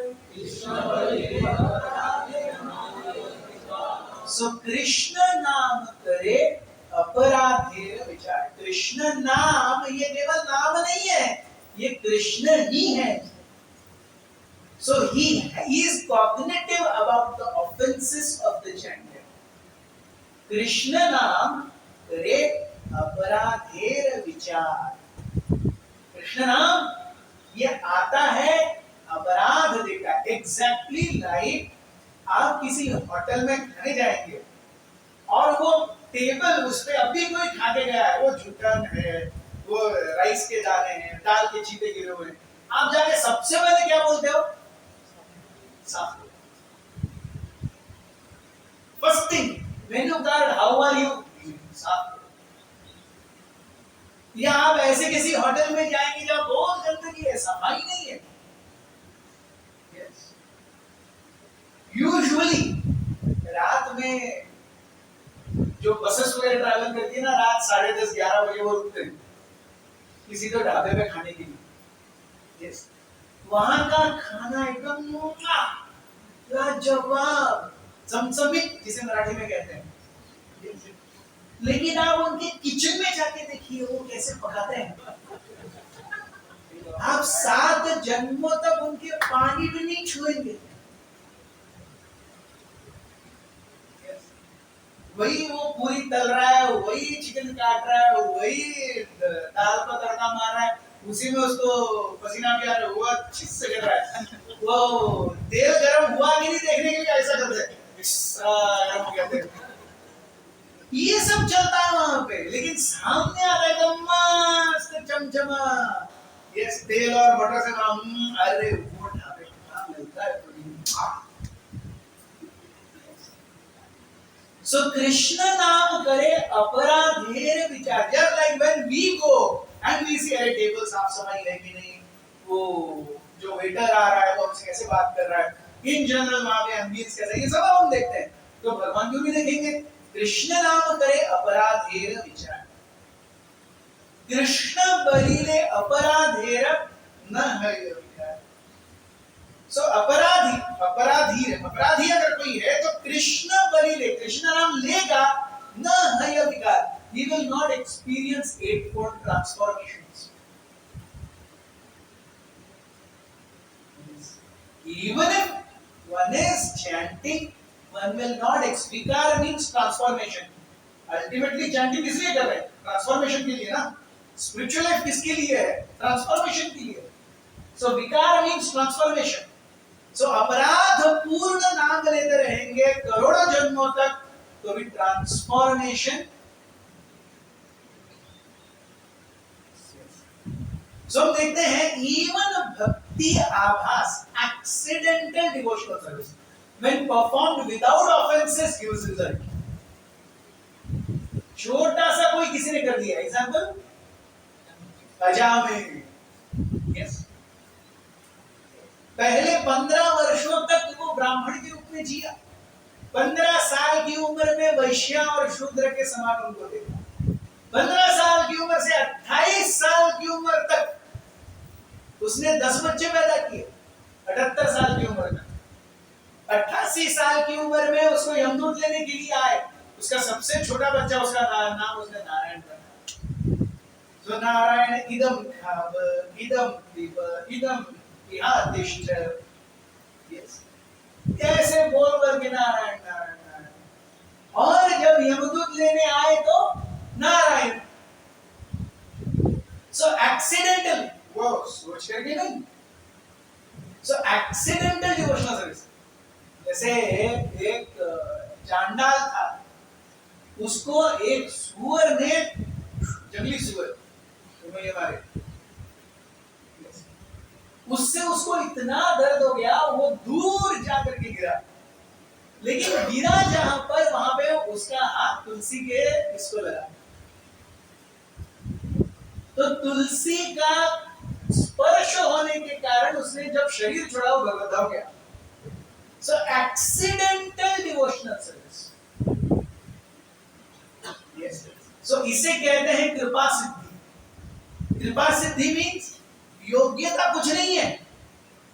सो कृष्ण नाम करे अपराधेर विचार। कृष्ण नाम ये केवल नाम नहीं है, ये कृष्ण ही है। So he is cognitive about the offenses of the chanter. Krishna नाम करे अपराधेर विचार। कृष्ण नाम ये आता है, अपराध देखा। एग्जैक्टली लाइक आप किसी होटल में खाने जाएंगे और वो टेबल उस पे अभी कोई खा के गया है, वो जुटन है, वो राइस के दाने हैं, दाल के छींटे गिरे हुए हैं, आप जाके सबसे पहले क्या बोलते हो? साफ करो। First thing menu card, how are you, साफ करो। या आप ऐसे किसी होटल में जाएंगे जहाँ बहुत गंदगी है, सफाई नहीं है। यूजुअली रात में जो बसेस वगैरह ट्रैवल करती है ना, रात 10:30-11 बजे वो रुकते हैं, किसी तो ढाबे पे खाने के लिए। यस, वहां का खाना एकदम लाजवाब, चमचमित जिसे मराठी में कहते हैं। लेकिन आप उनके किचन में जाके देखिए वो कैसे पकाते हैं। आप 7 जन्मों तक उनके पानी भी नहीं छुएंगे। वही वो पूरी तल रहा है, वही चिकन काट रहा है, वही दाल पर तड़का मार रहा है, उसी में उसको पसीना भी आ रहा है, वो अच्छी से कर रहा है। वो तेल गरम हुआ कि नहीं देखने के लिए ऐसा करते हैं। ये सब चलता है वहां पे, लेकिन सामने आ रहा है मस्त चमचमा। ये तेल और बटर से अरे वो ढाबे का मिलता है। So Krishna नाम करे अपराधेर विचार। Just like when we go and we see अरे टेबल साफ सफाई है कि नहीं, वो जो वेटर आ रहा है वो हमसे कैसे बात कर रहा है, इन जनरल वहां पे एम्बियंस कैसा है, ये सब हम देखते हैं। तो भगवान क्यों नहीं देखेंगे? कृष्ण नाम करे अपराधेर विचार। कृष्ण बलिले अपराधेर न है विचार। सो अपराधी, अपराधी अगर कोई है तो कृष्ण बलि ले, कृष्ण नाम लेगा, न है विकार, he will not experience eightfold transformations. Even if one is chanting, one will not experience, विकार means transformation. Ultimately chanting इसलिए कर रहे हैं, ट्रांसफॉर्मेशन के लिए ना। स्पिरिचुअल लाइफ किसके लिए है? ट्रांसफॉर्मेशन के लिए। सो विकार means transformation. So, अपराध पूर्ण नाम लेते रहेंगे करोड़ों जन्मों तक, तो भी ट्रांसफॉर्मेशन। सो हम देखते हैं इवन भक्ति आभास, accidental devotional service when performed without offenses gives result. छोटा सा कोई किसी ने कर दिया, एग्जांपल अजामे, यस, पहले 15 वर्षों तक वो ब्राह्मण के रूप में जिया, 15 साल की उम्र में वैश्य और शूद्र के समान उनको देखा, 15 साल की उम्र से 28 साल की उम्र तक उसने 10 बच्चे पैदा किए, 78 साल की उम्र में, 88 साल की उम्र में उसको यमदूत लेने के लिए आए, उसका सबसे छोटा बच्चा, उसका नाम उसने नारायण रखा। तो नारायण इदम खाब इदम दीप इदम इहादिष्ट, यस, ऐसे बोल करके नारायण नारायण नारायण। और जब यमदूत लेने आए तो नारायण। सो एक्सीडेंटल, वो सोच करके नहीं। सो एक्सीडेंटल डिवोशनल सर्विस। जैसे एक चांडाल था, उसको एक सुअर ने, जंगली सुअर, तुम्हें ये मारे, उससे उसको इतना दर्द हो गया वो दूर जाकर के गिरा, लेकिन गिरा जहां पर वहां पे उसका हाथ तुलसी के इसको लगा, तो तुलसी का स्पर्श होने के कारण उसने जब शरीर छोड़ा वो भगवत हो गया। सो एक्सीडेंटल डिवोशनल सर्विस, यस। सो इसे कहते हैं कृपा सिद्धि। कृपा सिद्धि मीन्स योग्यता कुछ नहीं है,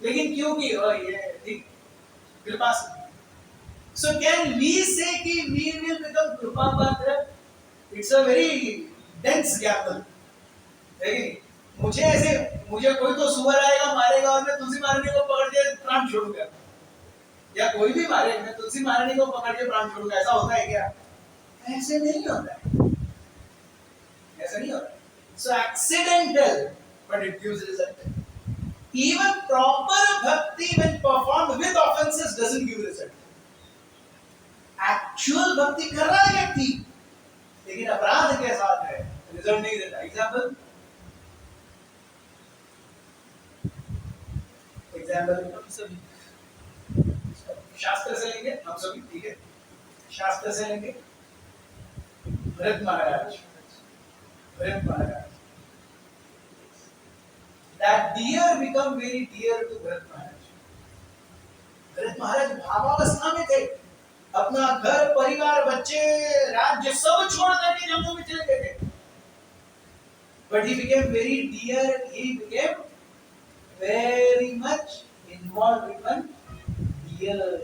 लेकिन क्योंकि ये कृपा सिद्धि। सो कैन वी से कि वी विल बिकम कृपा पात्र? इट्स अ वेरी डेंस ज्ञापन है कि मुझे कोई तो सुअर आएगा मारेगा और मैं तुलसी मारने को पकड़ के प्राण छोड़ूंगा, या कोई भी मारे मैं तुलसी मारने को पकड़ के प्राण छोड़ूंगा, ऐसा होता है क्या? ऐसे नहीं होता है, ऐसा नहीं होता। सो accidental but it gives result. Even proper bhakti when performed with offenses doesn't give result. Actual bhakti कर रहा है व्यक्ति, लेकिन अपराध के साथ है, रिजल्ट नहीं देता। एग्जाम्पल हम सभी शास्त्र से लेंगे, हम सभी, ठीक है, शास्त्र से लेंगे। भरत महाराज, that deer become very dear to Bharat Maharaj. Bharat Maharaj भावावस्था में थे, अपना घर परिवार बच्चे राज्य सब छोड़ करके जंगल में चले गए थे। but he became very dear, he became very much involved with one dear.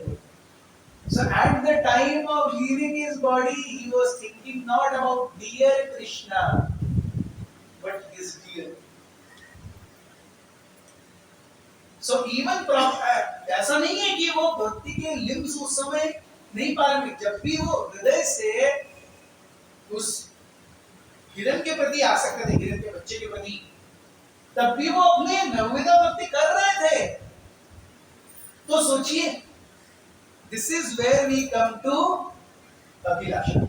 So at the time of leaving his body, he was thinking not about dear Krishna, but his dear. So even ऐसा नहीं है कि वो भक्ति के limbs उस समय नहीं पालन, जब भी वो हृदय से उस हिरण के प्रति आसक्त थे, हिरण के बच्चे के प्रति, तब भी वो अपने नवविधा भक्ति कर रहे थे। तो सोचिए, this is where we come to abhilasha.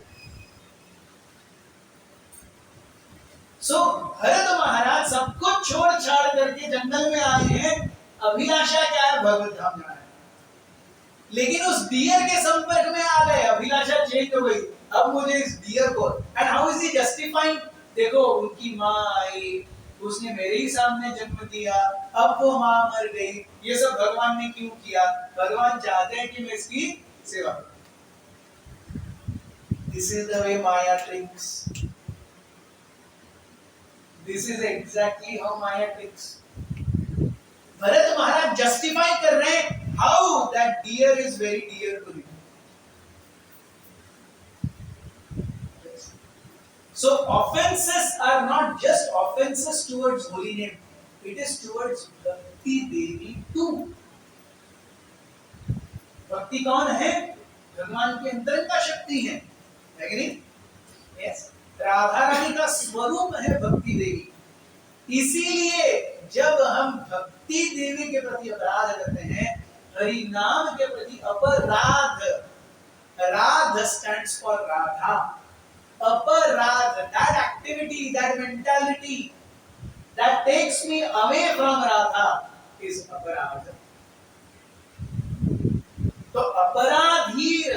So Bharat Maharaj सब कुछ छोड़ छाड़ करके जंगल में आए हैं, अभिलाषा क्या है? भगवत धाम जाना है। लेकिन उस डियर के संपर्क में आ गए, अभिलाषा चेंज हो गई। अब मुझे इस डियर को, and how is he justifying? देखो उनकी माँ आई, उसने मेरे ही सामने जन्म दिया, अब वो माँ मर गई, ये सब भगवान ने क्यों किया? भगवान चाहते हैं कि मैं इसकी सेवा करूं। This is the way Maya tricks, this is exactly how Maya tricks. Bharat Maharaj justify कर रहे हैं how that dear is very dear to me. So offenses are not just offenses towards holy name, it is towards Bhakti Devi too. भक्ति कौन है? भगवान के अंदर का शक्ति है कि नहीं? Yes. राधा रानी का स्वरूप है भक्ति देवी। इसीलिए जब हम भक्ति देवी के प्रति अपराध करते हैं, हरि नाम के प्रति अपराध, राध stands for राधा, अपराध, that activity, that mentality that takes me away from Radha is अपराध। तो अपराधीर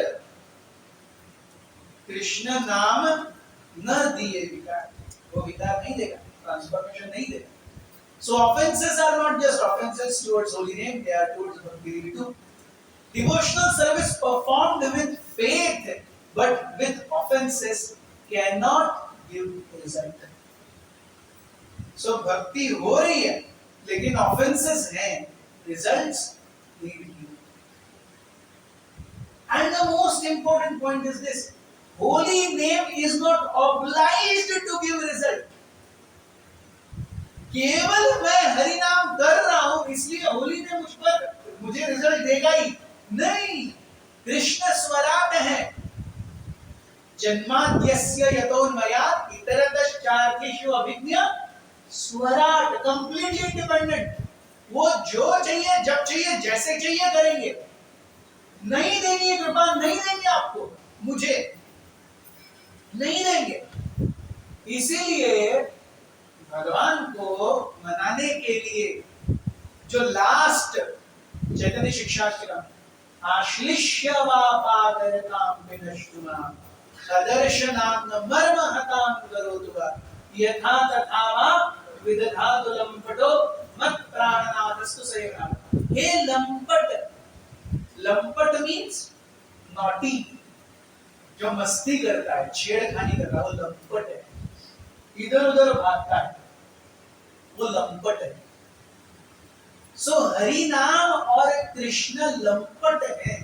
कृष्ण नाम न दिए विकार, वो विकार नहीं देगा, ट्रांसफॉर्मेशन नहीं देगा। So offenses are not just offenses towards holy name, they are towards Bhakti Devi too. Devotional service performed with faith but with offenses cannot give result. So भक्ति हो रही है लेकिन offenses हैं, results नहीं दिखेंगे। And the most important point is this: holy name is not obliged to give result. केवल मैं हरि नाम कर रहा हूं इसलिए होली ने मुझे रिजल्ट देगा ही नहीं। कृष्ण स्वराट है, जन्माद्यस्य यतोन्मयात् इतरतश्चार्थेषु अभिज्ञ स्वराट, कंप्लीटली इंडिपेंडेंट। वो जो चाहिए जब चाहिए जैसे चाहिए करेंगे, नहीं देंगे कृपा, नहीं देंगे आपको, मुझे नहीं देंगे। इसीलिए भगवान को मनाने के लिए जो लास्ट चैतन्य शिक्षाश्रम, आश्लिष्य वापादरताम विनष्टुमाम सदर्शनाम मर्म हताम करोतु वा यथा तथा वा विदधातु लंपटो मत प्राणनाथस्तु सेवा। हे लंपट, लंपट मीन्स नॉटी, जो मस्ती करता है, छेड़खानी करता है, वो लंपट है, इधर उधर भागता है, वो लंपट है। सो हरि नाम और कृष्ण लंपट है।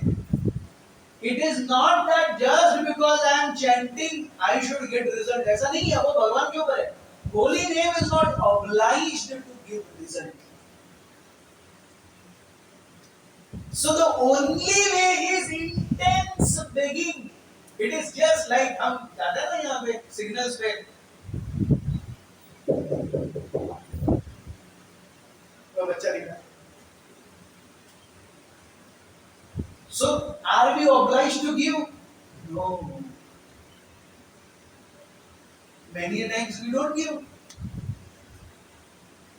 It is not that just because I am chanting I should get result, ऐसा नहीं है, वो भगवान के ऊपर है। Holy name is not obliged to give result. So the only way is intense begging. It is just like हम जाते हैं ना यहाँ पे सिग्नल्स पे, वो बच्चा दिख रहा है। So are we obliged to give? No. Many times we don't give.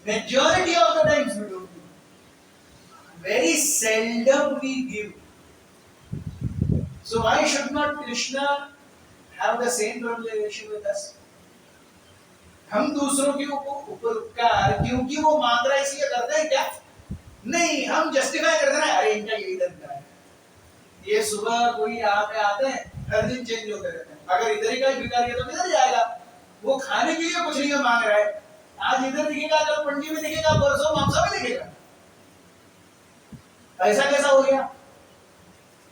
Majority of the times we don't give. Very seldom we give. So why should not Krishna have the same relation with us? हम दूसरों के ऊपर उपकार क्योंकि वो मांग रहा है इसलिए करते हैं क्या? नहीं, हम जस्टिफाई करते हैं, अरे इनका यही धंधा है, ये सुबह कोई यहाँ पे आते हैं, हर दिन चेंज होते रहते हैं, अगर इधर ही का भिखारी है तो किधर जाएगा? वो खाने के लिए कुछ नहीं मांग रहा है, आज इधर दिखेगा, कल पंडी में दिखेगा, परसों मामसा में दिखेगा। ऐसा कैसा हो गया?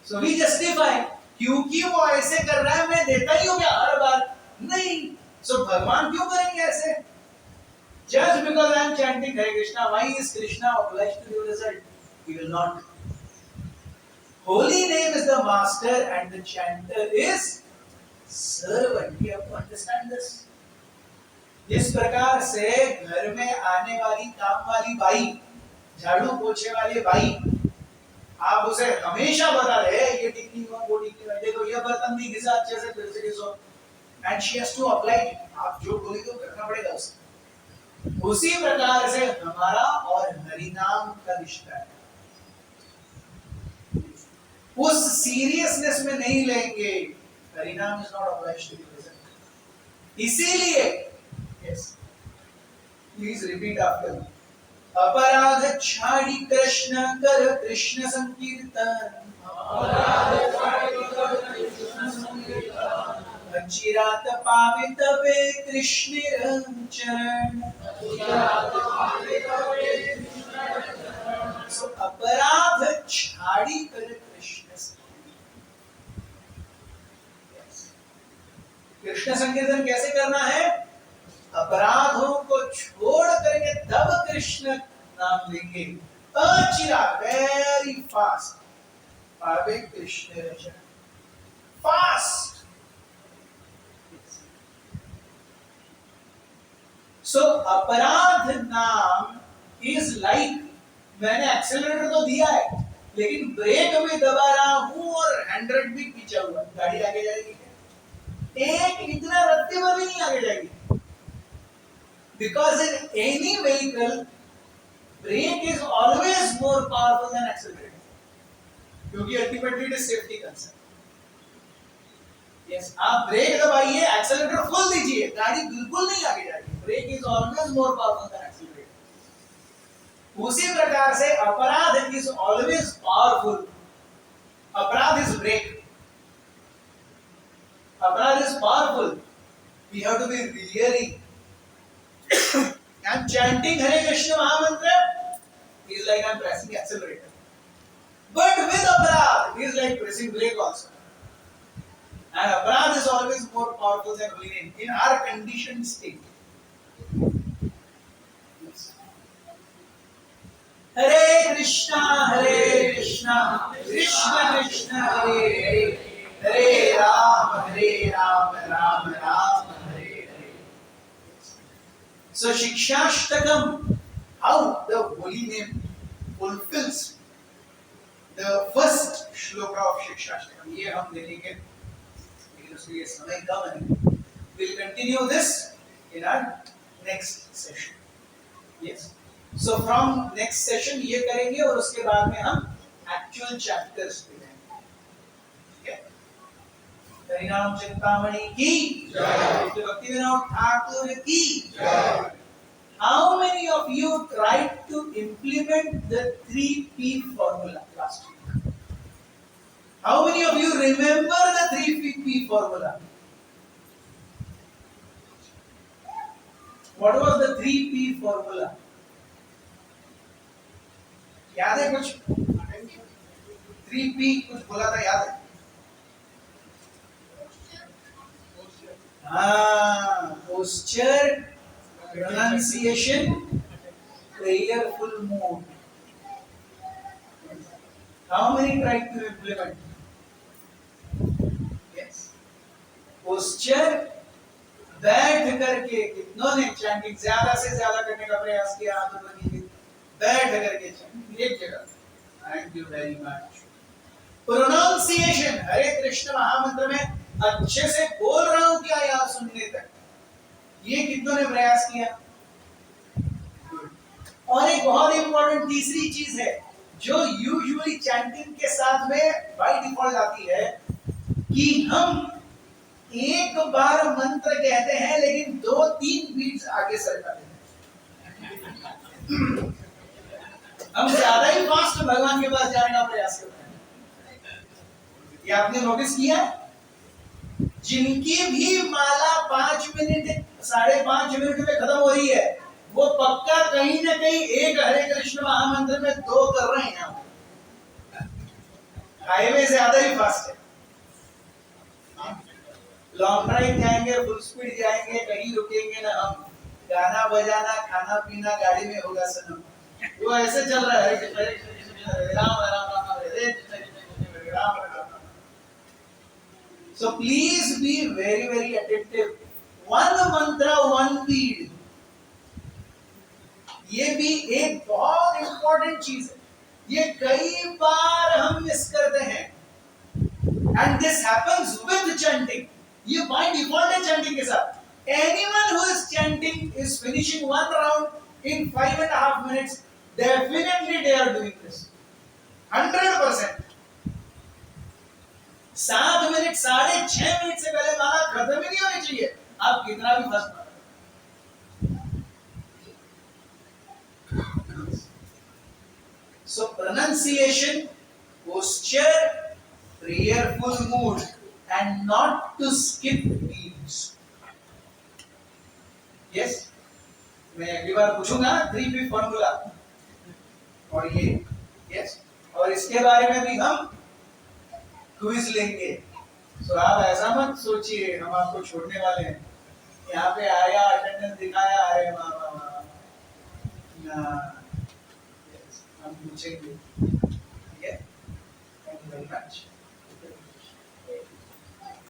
सो वी जस्टिफाई, क्योंकि वो ऐसे कर रहा है मैं देता ही हूं क्या हर बार? नहीं। सो भगवान क्यों करेंगे ऐसे? Just because I am chanting Hare Krishna, why is Krishna obliged to give result? He will not. Holy name is the master and the chanter is servant. You have to understand this. इस प्रकार से घर में आने वाली काम वाली by, झाड़ू पोछे वाले बाई, आप उसे हमेशा बता रहे ये ठीक नहीं हुआ, वो ठीक नहीं हुआ, देखो ये बर्तन नहीं घिसा अच्छे से, फिर से घिसो, and she has to apply it. आप जो बोलेंगे वो करना पड़ेगा उसे। उसी प्रकार से हमारा और हरिनाम का रिश्ता है। उस सीरियसनेस में नहीं लेंगे। Harinam is not obliged to be present. इसीलिए yes, please repeat after me. अपराध छाड़ी कृष्ण कर कृष्ण संकीर्तन, चिरात पावे तबे कृष्ण चरण। So, अपराध छाड़ी कर कृष्ण संकीर्तन कैसे करना है? अपराधों को छोड़ करके तब कृष्ण नाम लेंगे। अचिरात, वेरी फास्ट, पावे कृष्ण चरण, फास्ट। So अपराध नाम is like, मैंने एक्सेलरेटर तो दिया है लेकिन ब्रेक भी दबा रहा हूं और 100 भी पीछे हुआ, गाड़ी आगे जाएगी क्या? एक इतना रत्ते भर भी नहीं आगे जाएगी। Because in any vehicle, brake is always more powerful than accelerator, क्योंकि ultimately it is safety concern. Yes, आप ब्रेक दबाइए, एक्सेलरेटर फुल दीजिए, गाड़ी बिल्कुल नहीं आगे जाएगी। Brake is always more powerful than accelerator. उसी प्रकार से aparadh is always powerful. Aparadh is brake, aparadh is powerful. We have to be really, I am chanting Hare Krishna mahamantra, is like I am pressing accelerator, but with aparadh is like pressing brake also. And aparadh is always more powerful than holy name in our conditioned state. Yes. Hare Krishna, Krishna Krishna, Hare Hare, Hare Ram, Ram Ram, Hare Hare. So Shikshashtakam, how the holy name fulfills the first shloka of Shikshashtakam. ये हम देखेंगे। समय कम है। We'll continue this in our next session. Yes. So from next session ये करेंगे और उसके बाद में हम actual chapters पे जाएंगे। ठीक है? हरिनाम चिंतामणि की जय, भक्तिविनोद ठाकुर की जय। How many of you tried to implement the 3P formula last week? How many of you remember the 3P formula? What was the 3P formula? याद है कुछ? 3P कुछ बोला था, याद है? हाँ, posture, pronunciation, prayerful mood. How many tried to implement? Posture, बैठ करके कितनों ने चैंटिंग ज्यादा से ज्यादा करने का प्रयास किया? हाथ ऊपर कीजिए। बैठ करके चैंटिंग एक जगह। Thank you very much. Pronunciation, Hare Krishna mahamantra में अच्छे से बोल रहा हूं क्या यहाँ सुनने तक, ये कितनों ने प्रयास किया? और एक बहुत इंपॉर्टेंट तीसरी चीज है जो यूजुअली चैंटिंग के साथ में बाय डिफॉल्ट आती है कि हम एक बार मंत्र कहते हैं लेकिन 2-3 बीट्स आगे सरकाते हैं। हम ज्यादा ही फास्ट भगवान के पास जाने का प्रयास करते हैं। ये आपने नोटिस किया? जिनकी भी माला 5 मिनट 5.5 मिनट में खत्म हो रही है, वो पक्का कहीं ना कहीं एक हरे कृष्ण महामंत्र में 2 कर रहे हैं। हाईवे ज्यादा ही फास्ट है, लॉन्ग ड्राइव जाएंगे, फुल स्पीड जाएंगे, कहीं रुकेंगे ना हम, गाना बजाना खाना पीना गाड़ी में होगा सनम। वो ऐसे चल रहा है, हरे कृष्ण हरे Ram Ram Ram Hare Hare Ram Ram. So please be very attentive. One mantra, one bead. ये भी एक बहुत इंपॉर्टेंट चीज है, ये कई बार हम मिस करते हैं। And this happens with chanting. ये by default है chanting के साथ। Anyone who is chanting is finishing one round in 5.5 minutes. Definitely they are doing this. 100%. 7 minute 6.5 minute से पहले माला खत्म ही नहीं होनी चाहिए, आप कितना भी फर्स्ट मारो। So pronunciation, posture, prayerful mood, and not to skip beats. Yes, मैं अगली बार पूछूंगा 3P फॉर्मूला और ये yes, और इसके बारे में भी हम क्विज लेंगे। तो आप ऐसा मत सोचिए हम आपको छोड़ने वाले हैं, यहाँ पे आया अटेंडेंस दिखाया, अरे वाह वाह वाह, हम पूछेंगे।